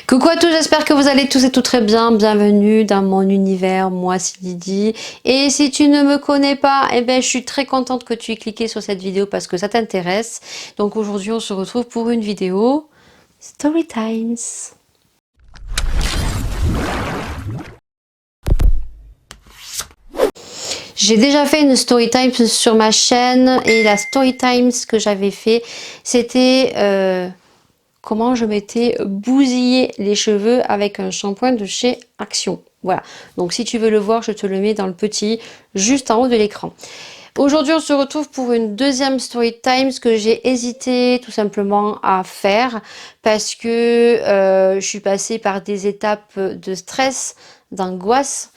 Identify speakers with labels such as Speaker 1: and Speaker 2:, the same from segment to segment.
Speaker 1: Coucou à tous, j'espère que vous allez tous et toutes très bien. Bienvenue dans mon univers, moi c'est Lydie. Et si tu ne me connais pas, eh ben, je suis très contente que tu aies cliqué sur cette vidéo parce que ça t'intéresse. Donc aujourd'hui on se retrouve pour une vidéo Story Times. J'ai déjà fait une story time sur ma chaîne et la story times que j'avais fait, c'était comment je m'étais bousillé les cheveux avec un shampoing de chez Action. Voilà, donc si tu veux le voir, je te le mets dans le petit, juste en haut de l'écran. Aujourd'hui, on se retrouve pour une deuxième story times que j'ai hésité tout simplement à faire parce que je suis passée par des étapes de stress, d'angoisse.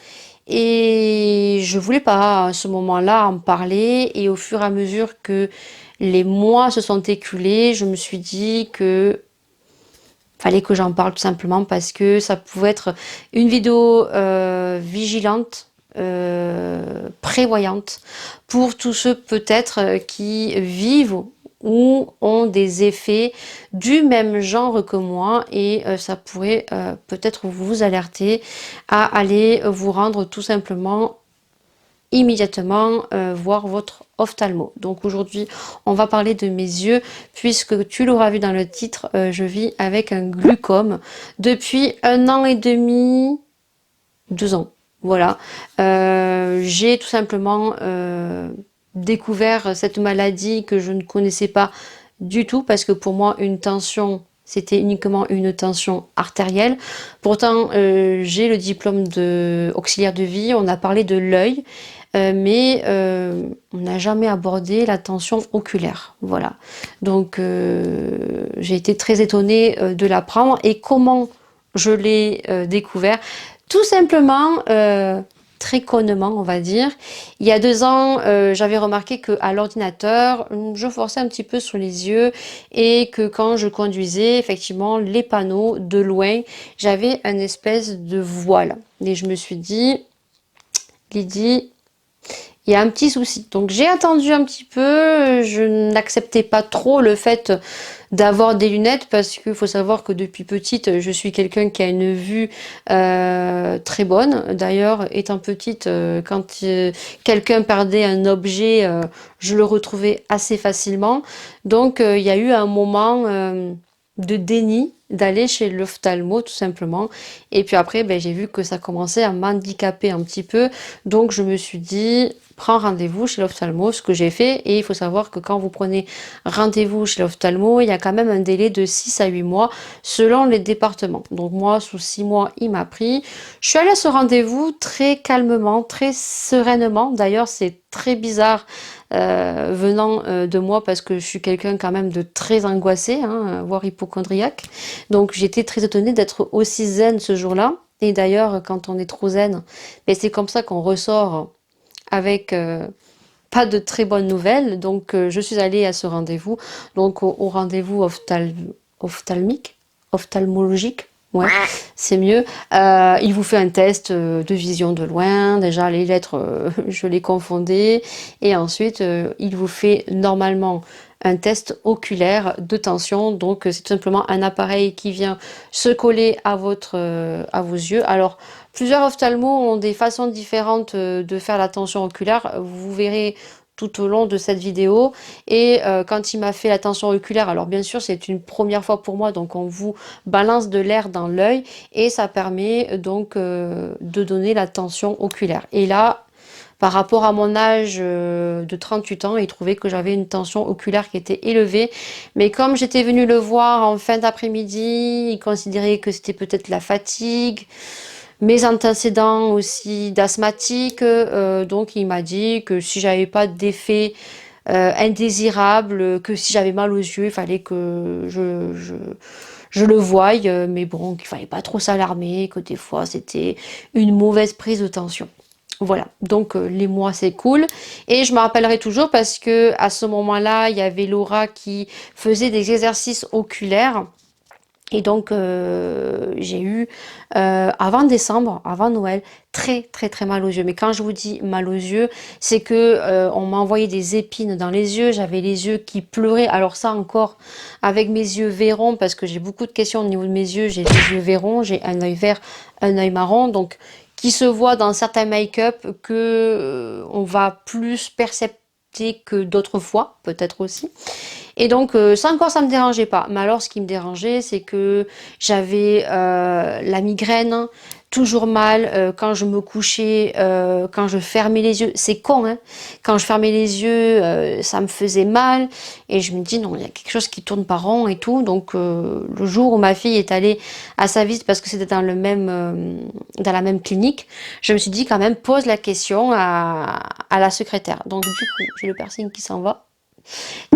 Speaker 1: Et je voulais pas à ce moment-là en parler, et au fur et à mesure que les mois se sont écoulés, je me suis dit que fallait que j'en parle tout simplement parce que ça pouvait être une vidéo vigilante, prévoyante pour tous ceux peut-être qui vivent ou ont des effets du même genre que moi, et ça pourrait peut-être vous alerter à aller vous rendre tout simplement immédiatement voir votre ophtalmo. Donc aujourd'hui on va parler de mes yeux, puisque tu l'auras vu dans le titre, je vis avec un glaucome depuis 1 an et demi, 2 ans. Voilà, j'ai tout simplement découvert cette maladie que je ne connaissais pas du tout, parce que pour moi une tension c'était uniquement une tension artérielle. Pourtant j'ai le diplôme de auxiliaire de vie, on a parlé de l'œil, mais on n'a jamais abordé la tension oculaire. Voilà, donc j'ai été très étonnée de l'apprendre. Et comment je l'ai découvert? Tout simplement, très connement on va dire, il y a 2 ans, j'avais remarqué que à l'ordinateur je forçais un petit peu sur les yeux, et que quand je conduisais, effectivement les panneaux de loin, j'avais un espèce de voile. Et je me suis dit, Lydie, il y a un petit souci. Donc j'ai attendu un petit peu, je n'acceptais pas trop le fait d'avoir des lunettes, parce qu'il faut savoir que depuis petite je suis quelqu'un qui a une vue très bonne. D'ailleurs étant petite, quand quelqu'un perdait un objet, je le retrouvais assez facilement. Donc il y a eu un moment de déni d'aller chez l'ophtalmo tout simplement, et puis après ben, j'ai vu que ça commençait à m'handicaper un petit peu, donc je me suis dit prends rendez-vous chez l'ophtalmo, ce que j'ai fait. Et il faut savoir que quand vous prenez rendez-vous chez l'ophtalmo, il y a quand même un délai de 6 à 8 mois selon les départements. Donc moi sous 6 mois il m'a pris, je suis allée à ce rendez-vous très calmement, très sereinement. D'ailleurs c'est très bizarre venant de moi, parce que je suis quelqu'un quand même de très angoissé, hein, voire hypochondriaque. Donc j'étais très étonnée d'être aussi zen ce jour-là. Et d'ailleurs quand on est trop zen, ben, c'est comme ça qu'on ressort avec pas de très bonnes nouvelles. Donc je suis allée à ce rendez-vous, donc au rendez-vous ophtalmologique. Ouais, c'est mieux. Il vous fait un test de vision de loin. Déjà, les lettres, je les confondais. Et ensuite, il vous fait normalement un test oculaire de tension. Donc, c'est tout simplement un appareil qui vient se coller à à vos yeux. Alors, plusieurs ophtalmos ont des façons différentes de faire la tension oculaire. Vous verrez tout au long de cette vidéo. Et quand il m'a fait la tension oculaire, alors bien sûr c'est une première fois pour moi, donc on vous balance de l'air dans l'œil et ça permet donc de donner la tension oculaire. Et là, par rapport à mon âge de 38 ans, il trouvait que j'avais une tension oculaire qui était élevée. Mais comme j'étais venue le voir en fin d'après-midi, il considérait que c'était peut-être la fatigue, mes antécédents aussi d'asthmatique, donc il m'a dit que si j'avais pas d'effet indésirable, que si j'avais mal aux yeux, il fallait que je le voie, mais bon, qu'il fallait pas trop s'alarmer, que des fois c'était une mauvaise prise de tension. Voilà, donc les mois s'écoulent et je me rappellerai toujours, parce que à ce moment-là, il y avait Laura qui faisait des exercices oculaires. Et donc, j'ai eu, avant décembre, avant Noël, très très très mal aux yeux. Mais quand je vous dis mal aux yeux, c'est que on m'a envoyé des épines dans les yeux, j'avais les yeux qui pleuraient. Alors ça encore, avec mes yeux verrons, parce que j'ai beaucoup de questions au niveau de mes yeux, j'ai des yeux verrons, j'ai un œil vert, un œil marron, donc qui se voit dans certains make-up que on va plus percepter que d'autres fois, peut-être aussi. Et donc ça encore ça me dérangeait pas. Mais alors ce qui me dérangeait c'est que j'avais la migraine, toujours mal quand je me couchais, quand je fermais les yeux. C'est con hein. Quand je fermais les yeux, ça me faisait mal et je me dis non il y a quelque chose qui tourne pas rond et tout. Donc le jour où ma fille est allée à sa visite parce que c'était dans le même dans la même clinique, je me suis dit quand même pose la question à la secrétaire. Donc du coup j'ai le piercing qui s'en va.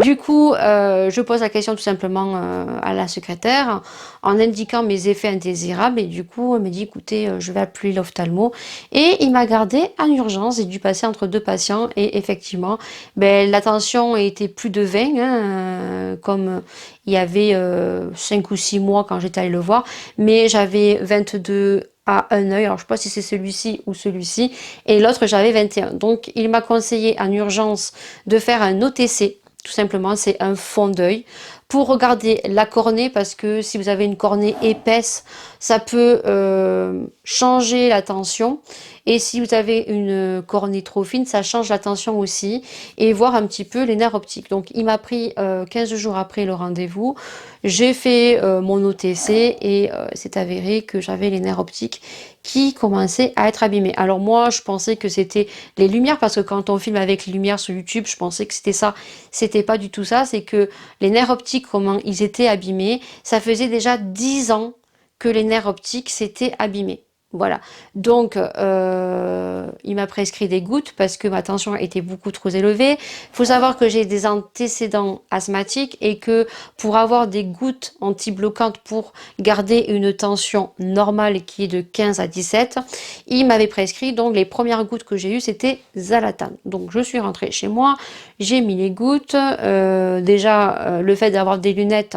Speaker 1: Du coup, je pose la question tout simplement à la secrétaire en indiquant mes effets indésirables et du coup, elle me dit écoutez, je vais appeler l'ophtalmo et il m'a gardé en urgence. J'ai dû passer entre deux patients et effectivement, ben, la tension était plus de 20, hein, comme il y avait 5 ou 6 mois quand j'étais allée le voir, mais j'avais 22 à un œil, alors je ne sais pas si c'est celui-ci ou celui-ci, et l'autre j'avais 21. Donc il m'a conseillé en urgence de faire un OTC, tout simplement, c'est un fond d'œil pour regarder la cornée parce que si vous avez une cornée épaisse, ça peut changer la tension. Et si vous avez une cornée trop fine, ça change la tension aussi. Et voir un petit peu les nerfs optiques. Donc il m'a pris 15 jours après le rendez-vous. J'ai fait mon OTC et c'est avéré que j'avais les nerfs optiques qui commençaient à être abîmés. Alors moi, je pensais que c'était les lumières parce que quand on filme avec les lumières sur YouTube, je pensais que c'était ça. C'était pas du tout ça, c'est que les nerfs optiques, comment ils étaient abîmés, ça faisait déjà 10 ans que les nerfs optiques s'étaient abîmés. Voilà. Donc, il m'a prescrit des gouttes parce que ma tension était beaucoup trop élevée. Il faut savoir que j'ai des antécédents asthmatiques et que pour avoir des gouttes antibloquantes pour garder une tension normale qui est de 15 à 17, il m'avait prescrit, donc les premières gouttes que j'ai eues, c'était Zalatane. Donc, je suis rentrée chez moi, j'ai mis les gouttes. Déjà, le fait d'avoir des lunettes,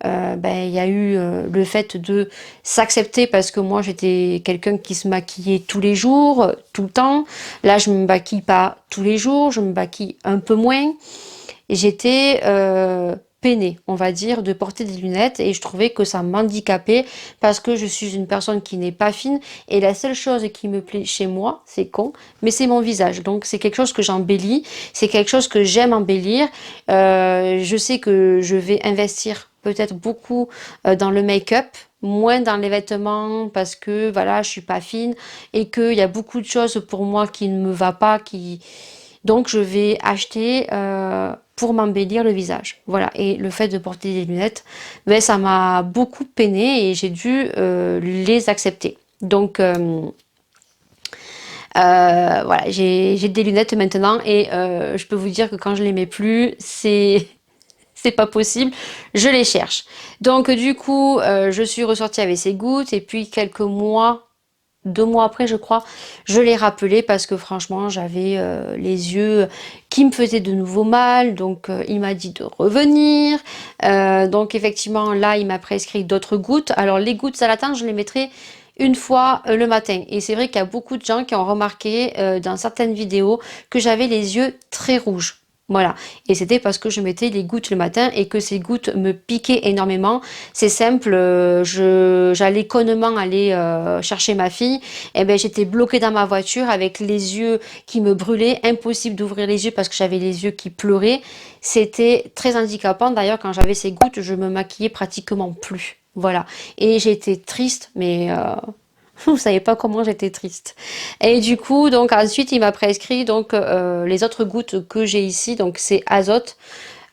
Speaker 1: ben, il y a eu le fait de s'accepter parce que moi j'étais quelqu'un qui se maquillait tous les jours, tout le temps. Là je me maquille pas tous les jours, je me maquille un peu moins. Et j'étais peinée, on va dire, de porter des lunettes et je trouvais que ça m'handicapait parce que je suis une personne qui n'est pas fine et la seule chose qui me plaît chez moi, c'est con, mais c'est mon visage. Donc c'est quelque chose que j'embellis, c'est quelque chose que j'aime embellir. Je sais que je vais investir peut-être beaucoup dans le make-up, moins dans les vêtements parce que voilà, je suis pas fine et qu'il y a beaucoup de choses pour moi qui ne me va pas, qui donc je vais acheter pour m'embellir le visage. Voilà. Et le fait de porter des lunettes, ben, ça m'a beaucoup peiné et j'ai dû les accepter. Donc voilà, j'ai des lunettes maintenant et je peux vous dire que quand je les mets plus, c'est pas possible, je les cherche. Donc du coup, je suis ressortie avec ces gouttes et puis quelques mois 2 mois après, je crois, je l'ai rappelé parce que franchement, j'avais les yeux qui me faisaient de nouveau mal. Donc, il m'a dit de revenir. Donc, effectivement, là, il m'a prescrit d'autres gouttes. Alors, les gouttes Salatane, je les mettrai une fois le matin. Et c'est vrai qu'il y a beaucoup de gens qui ont remarqué dans certaines vidéos que j'avais les yeux très rouges. Voilà. Et c'était parce que je mettais les gouttes le matin et que ces gouttes me piquaient énormément. C'est simple, j'allais connement aller chercher ma fille. Et ben j'étais bloquée dans ma voiture avec les yeux qui me brûlaient, impossible d'ouvrir les yeux parce que j'avais les yeux qui pleuraient. C'était très handicapant. D'ailleurs, quand j'avais ces gouttes, je me maquillais pratiquement plus. Voilà. Et j'étais triste, mais vous savez pas comment j'étais triste. Et du coup, donc ensuite, il m'a prescrit donc les autres gouttes que j'ai ici. Donc c'est azote.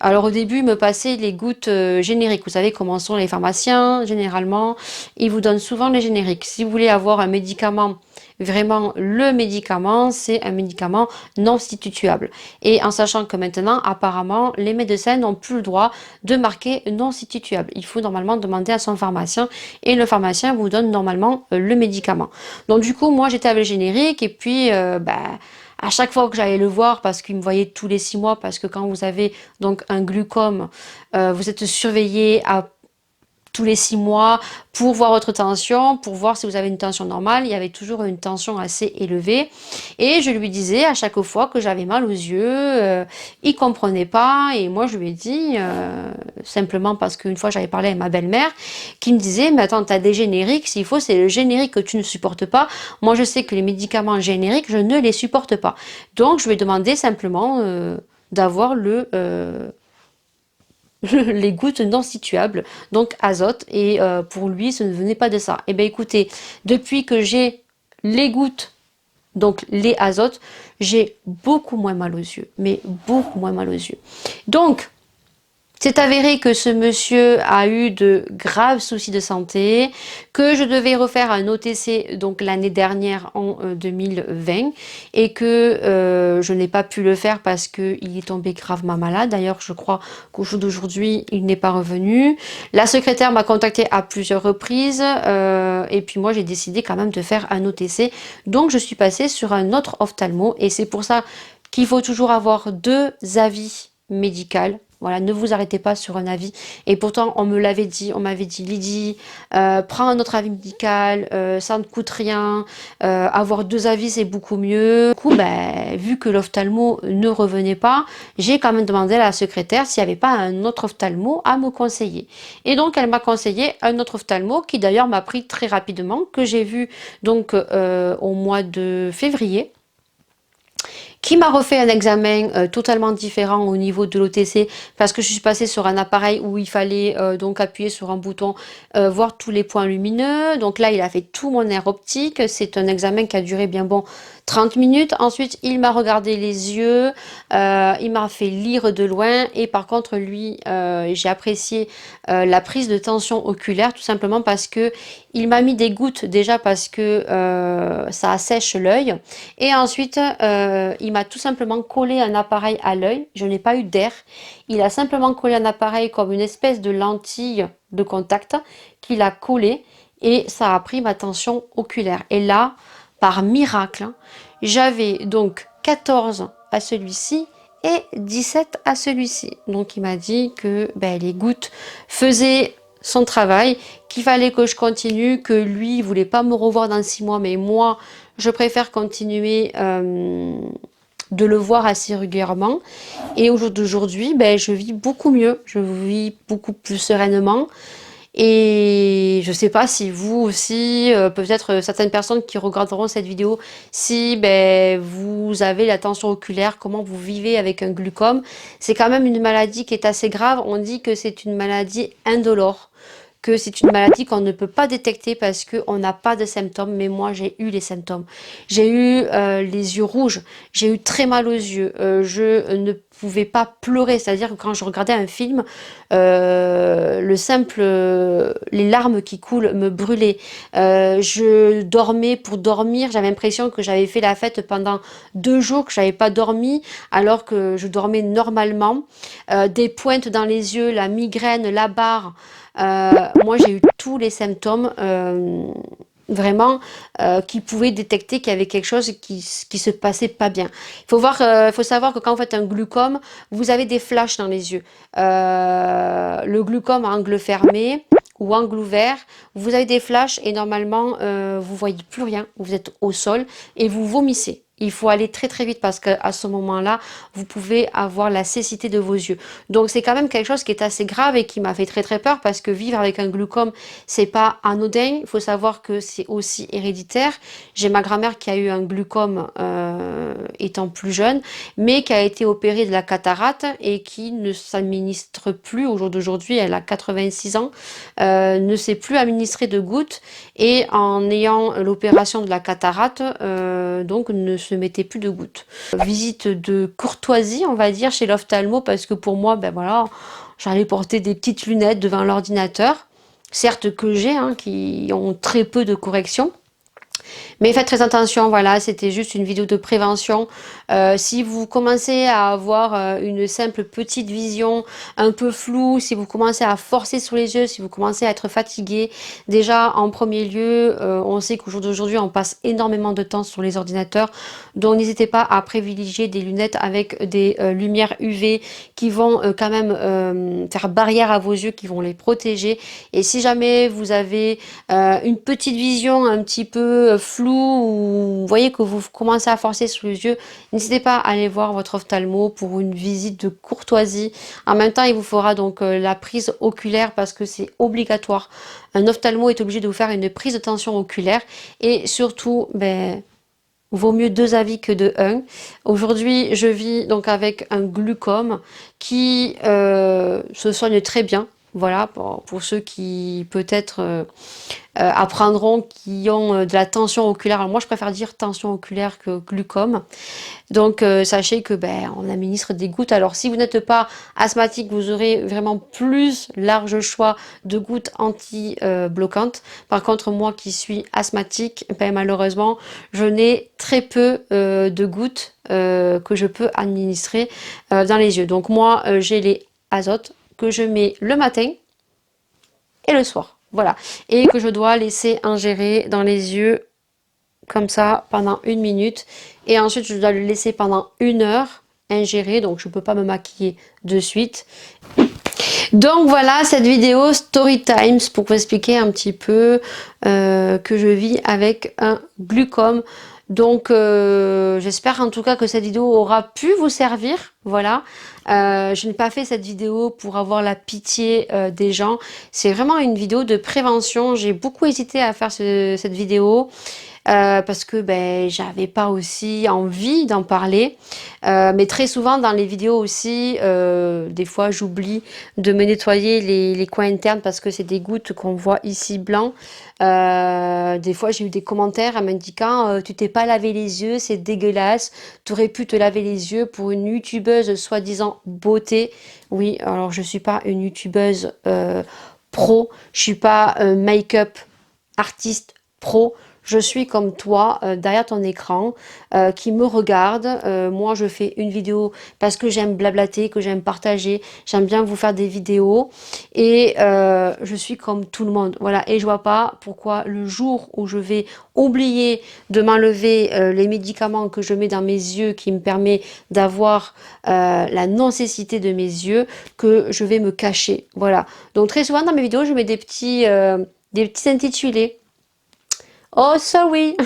Speaker 1: Alors au début, il me passait les gouttes génériques. Vous savez comment sont les pharmaciens, généralement, ils vous donnent souvent les génériques. Si vous voulez avoir un médicament, vraiment le médicament, c'est un médicament non substituable. Et en sachant que maintenant, apparemment, les médecins n'ont plus le droit de marquer non substituable. Il faut normalement demander à son pharmacien et le pharmacien vous donne normalement le médicament. Donc du coup, moi j'étais avec le générique et puis à chaque fois que j'allais le voir, parce qu'il me voyait tous les 6 mois, parce que quand vous avez donc un glucome, vous êtes surveillé à tous les 6 mois pour voir votre tension, pour voir si vous avez une tension normale. Il y avait toujours une tension assez élevée. Et je lui disais à chaque fois que j'avais mal aux yeux, il comprenait pas. Et moi, je lui ai dit, simplement parce qu'une fois, j'avais parlé à ma belle-mère, qui me disait, mais attends, t'as des génériques, s'il faut, c'est le générique que tu ne supportes pas. Moi, je sais que les médicaments génériques, je ne les supporte pas. Donc, je lui ai demandé simplement d'avoir les gouttes non situables, donc azote, et pour lui, ce ne venait pas de ça. Eh bien, écoutez, depuis que j'ai les gouttes, donc les azotes, j'ai beaucoup moins mal aux yeux, mais beaucoup moins mal aux yeux. Donc, c'est avéré que ce monsieur a eu de graves soucis de santé, que je devais refaire un OTC donc l'année dernière en 2020 et que je n'ai pas pu le faire parce qu'il est tombé gravement malade. D'ailleurs, je crois qu'au jour d'aujourd'hui, il n'est pas revenu. La secrétaire m'a contacté à plusieurs reprises et puis moi, j'ai décidé quand même de faire un OTC. Donc, je suis passée sur un autre ophtalmo et c'est pour ça qu'il faut toujours avoir 2 avis médicaux. Voilà, ne vous arrêtez pas sur un avis. Et pourtant, on me l'avait dit, on m'avait dit, Lydie, prends un autre avis médical, ça ne coûte rien, avoir 2 avis, c'est beaucoup mieux. Du coup, ben, vu que l'ophtalmo ne revenait pas, j'ai quand même demandé à la secrétaire s'il n'y avait pas un autre ophtalmo à me conseiller. Et donc, elle m'a conseillé un autre ophtalmo qui d'ailleurs m'a pris très rapidement, que j'ai vu donc au mois de février, qui m'a refait un examen totalement différent au niveau de l'OTC parce que je suis passée sur un appareil où il fallait donc appuyer sur un bouton, voir tous les points lumineux. Donc là, il a fait tout mon nerf optique. C'est un examen qui a duré bien bon 30 minutes. Ensuite, il m'a regardé les yeux, il m'a fait lire de loin et par contre, lui, j'ai apprécié la prise de tension oculaire tout simplement parce que il m'a mis des gouttes déjà parce que ça assèche l'œil et ensuite, il m'a tout simplement collé un appareil à l'œil. Je n'ai pas eu d'air. Il a simplement collé un appareil comme une espèce de lentille de contact qu'il a collé et ça a pris ma tension oculaire. Et là, par miracle, hein, j'avais donc 14 à celui-ci et 17 à celui-ci. Donc il m'a dit que ben, les gouttes faisaient son travail, qu'il fallait que je continue, que lui, il voulait pas me revoir dans 6 mois, mais moi, je préfère continuer de le voir assez régulièrement. Et au jour d'aujourd'hui, ben, je vis beaucoup mieux, je vis beaucoup plus sereinement. Et je sais pas si vous aussi, peut-être certaines personnes qui regarderont cette vidéo, si ben, vous avez la tension oculaire, comment vous vivez avec un glaucome. C'est quand même une maladie qui est assez grave. On dit que c'est une maladie indolore, que c'est une maladie qu'on ne peut pas détecter parce qu'on n'a pas de symptômes, mais moi j'ai eu les symptômes. J'ai eu les yeux rouges, j'ai eu très mal aux yeux, je ne pouvais pas pleurer, c'est-à-dire que quand je regardais un film, les larmes qui coulent me brûlaient. Je dormais pour dormir, j'avais l'impression que j'avais fait la fête pendant 2 jours, que j'avais pas dormi, alors que je dormais normalement. Des pointes dans les yeux, la migraine, la barre. Moi, j'ai eu tous les symptômes vraiment qui pouvaient détecter qu'il y avait quelque chose qui se passait pas bien. Faut savoir que quand vous faites un glaucome, vous avez des flashs dans les yeux. Le glaucome à angle fermé ou angle ouvert, vous avez des flashs et normalement vous voyez plus rien, vous êtes au sol et vous vomissez. Il faut aller très très vite parce qu'à ce moment-là, vous pouvez avoir la cécité de vos yeux. Donc c'est quand même quelque chose qui est assez grave et qui m'a fait très très peur parce que vivre avec un glaucome, c'est pas anodin. Il faut savoir que c'est aussi héréditaire. J'ai ma grand-mère qui a eu un glaucome étant plus jeune, mais qui a été opérée de la cataracte et qui ne s'administre plus au jour d'aujourd'hui. Elle a 86 ans, ne sait plus administrer de gouttes et en ayant l'opération de la cataracte, donc ne se mettait plus de gouttes. Visite de courtoisie, on va dire, chez l'ophtalmo parce que pour moi, ben voilà, j'allais porter des petites lunettes devant l'ordinateur, certes que j'ai, hein, qui ont très peu de correction. Mais faites très attention, voilà, c'était juste une vidéo de prévention. Si vous commencez à avoir une simple petite vision un peu floue, si vous commencez à forcer sur les yeux, si vous commencez à être fatigué, déjà en premier lieu, on sait qu'au jour d'aujourd'hui, on passe énormément de temps sur les ordinateurs. Donc n'hésitez pas à privilégier des lunettes avec des lumières UV qui vont quand même faire barrière à vos yeux, qui vont les protéger. Et si jamais vous avez une petite vision un petit peu floue ou vous voyez que vous commencez à forcer sur les yeux, n'hésitez pas à aller voir votre ophtalmo pour une visite de courtoisie. En même temps, il vous fera donc la prise oculaire parce que c'est obligatoire. Un ophtalmo est obligé de vous faire une prise de tension oculaire et surtout, ben, vaut mieux 2 avis que de 1. Aujourd'hui, je vis donc avec un glucome qui se soigne très bien. Voilà, pour ceux qui peut-être apprendront, qui ont de la tension oculaire. Alors moi, je préfère dire tension oculaire que glucome. Donc, sachez que ben, on administre des gouttes. Alors, si vous n'êtes pas asthmatique, vous aurez vraiment plus large choix de gouttes anti-bloquantes. Par contre, moi qui suis asthmatique, ben, malheureusement, je n'ai très peu de gouttes que je peux administrer dans les yeux. Donc, moi, j'ai les azotes que je mets le matin et le soir. Voilà. Et que je dois laisser ingérer dans les yeux comme ça pendant 1 minute. Et ensuite, je dois le laisser pendant 1 heure ingérer. Donc, je ne peux pas me maquiller de suite. Donc voilà cette vidéo Story Times pour vous expliquer un petit peu que je vis avec un glucome. Donc j'espère en tout cas que cette vidéo aura pu vous servir. Voilà, je n'ai pas fait cette vidéo pour avoir la pitié des gens. C'est vraiment une vidéo de prévention. J'ai beaucoup hésité à faire cette vidéo. Parce que ben, j'avais pas aussi envie d'en parler. Mais très souvent dans les vidéos aussi, des fois j'oublie de me nettoyer les coins internes parce que c'est des gouttes qu'on voit ici blanc. Des fois j'ai eu des commentaires en m'indiquant tu t'es pas lavé les yeux, c'est dégueulasse, tu aurais pu te laver les yeux pour une youtubeuse soi-disant beauté. Oui, alors je suis pas une youtubeuse pro, je suis pas make-up artiste pro. Je suis comme toi, derrière ton écran, qui me regarde. Moi, je fais une vidéo parce que j'aime blablater, que j'aime partager. J'aime bien vous faire des vidéos. Et je suis comme tout le monde. Voilà. Et je vois pas pourquoi le jour où je vais oublier de m'enlever les médicaments que je mets dans mes yeux, qui me permet d'avoir la non-cécité de mes yeux, que je vais me cacher. Voilà. Donc très souvent dans mes vidéos, je mets des petits intitulés. Oh, sorry!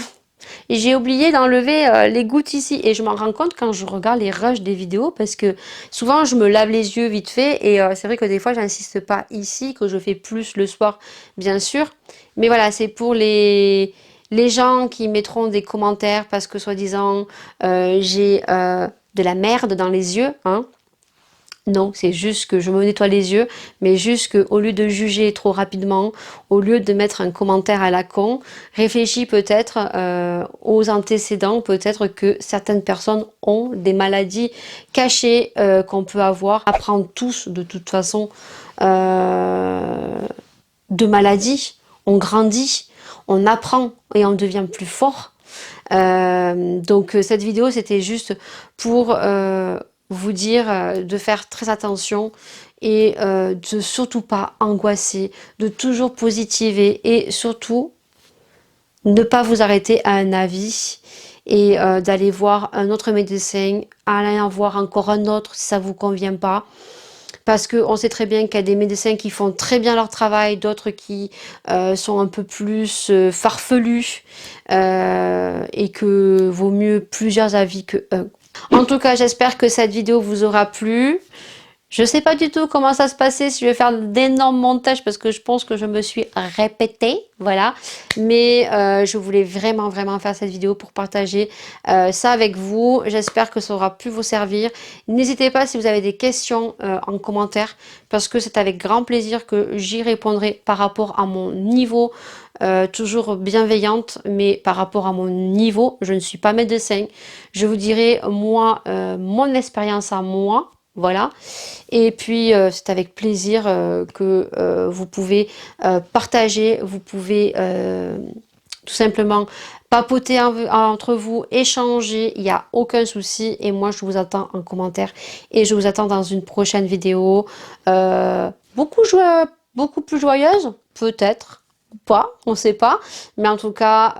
Speaker 1: J'ai oublié d'enlever les gouttes ici et je m'en rends compte quand je regarde les rushs des vidéos parce que souvent je me lave les yeux vite fait et c'est vrai que des fois j'insiste pas ici, que je fais plus le soir bien sûr. Mais voilà, c'est pour les gens qui mettront des commentaires parce que soi-disant j'ai de la merde dans les yeux, hein. Non, c'est juste que je me nettoie les yeux, mais juste qu'au lieu de juger trop rapidement, au lieu de mettre un commentaire à la con, réfléchis peut-être aux antécédents, peut-être que certaines personnes ont des maladies cachées qu'on peut avoir. Apprendre tous de toute façon de maladies, on grandit, on apprend et on devient plus fort. Donc cette vidéo c'était juste pour vous dire de faire très attention et de surtout pas angoisser, de toujours positiver et surtout ne pas vous arrêter à un avis et d'aller voir un autre médecin, aller en voir encore un autre si ça vous convient pas. Parce qu'on sait très bien qu'il y a des médecins qui font très bien leur travail, d'autres qui sont un peu plus farfelus et que vaut mieux plusieurs avis que un. En tout cas, j'espère que cette vidéo vous aura plu. Je sais pas du tout comment ça se passait, si je vais faire d'énormes montages parce que je pense que je me suis répétée, voilà. Mais je voulais vraiment faire cette vidéo pour partager ça avec vous. J'espère que ça aura pu vous servir. N'hésitez pas si vous avez des questions en commentaire parce que c'est avec grand plaisir que j'y répondrai par rapport à mon niveau. Toujours bienveillante, mais par rapport à mon niveau, je ne suis pas médecin. Je vous dirai moi mon expérience à moi. Voilà, et puis c'est avec plaisir que vous pouvez partager, vous pouvez tout simplement papoter entre vous, échanger, il n'y a aucun souci. Et moi, je vous attends en commentaire et je vous attends dans une prochaine vidéo. Beaucoup plus joyeuse, peut-être, ou pas, on ne sait pas. Mais en tout cas,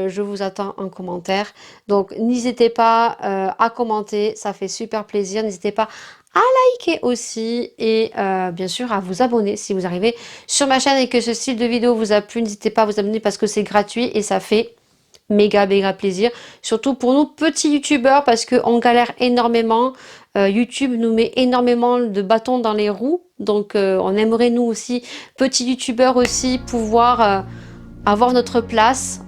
Speaker 1: je vous attends en commentaire. Donc, n'hésitez pas à commenter, ça fait super plaisir. N'hésitez pas à liker aussi et bien sûr à vous abonner si vous arrivez sur ma chaîne et que ce style de vidéo vous a plu. N'hésitez pas à vous abonner parce que c'est gratuit et ça fait méga plaisir, surtout pour nous petits youtubeurs parce qu'on galère énormément. YouTube nous met énormément de bâtons dans les roues, donc on aimerait nous aussi petits youtubeurs aussi pouvoir avoir notre place,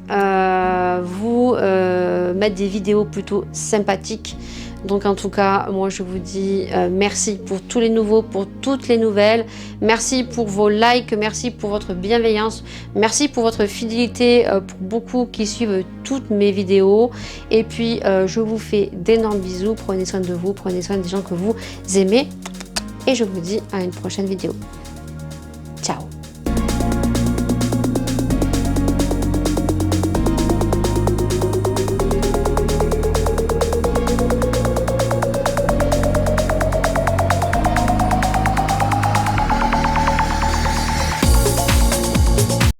Speaker 1: vous mettre des vidéos plutôt sympathiques. Donc en tout cas, moi je vous dis merci pour tous les nouveaux, pour toutes les nouvelles. Merci pour vos likes, merci pour votre bienveillance, merci pour votre fidélité, pour beaucoup qui suivent toutes mes vidéos. Et puis je vous fais d'énormes bisous, prenez soin de vous, prenez soin des gens que vous aimez. Et je vous dis à une prochaine vidéo.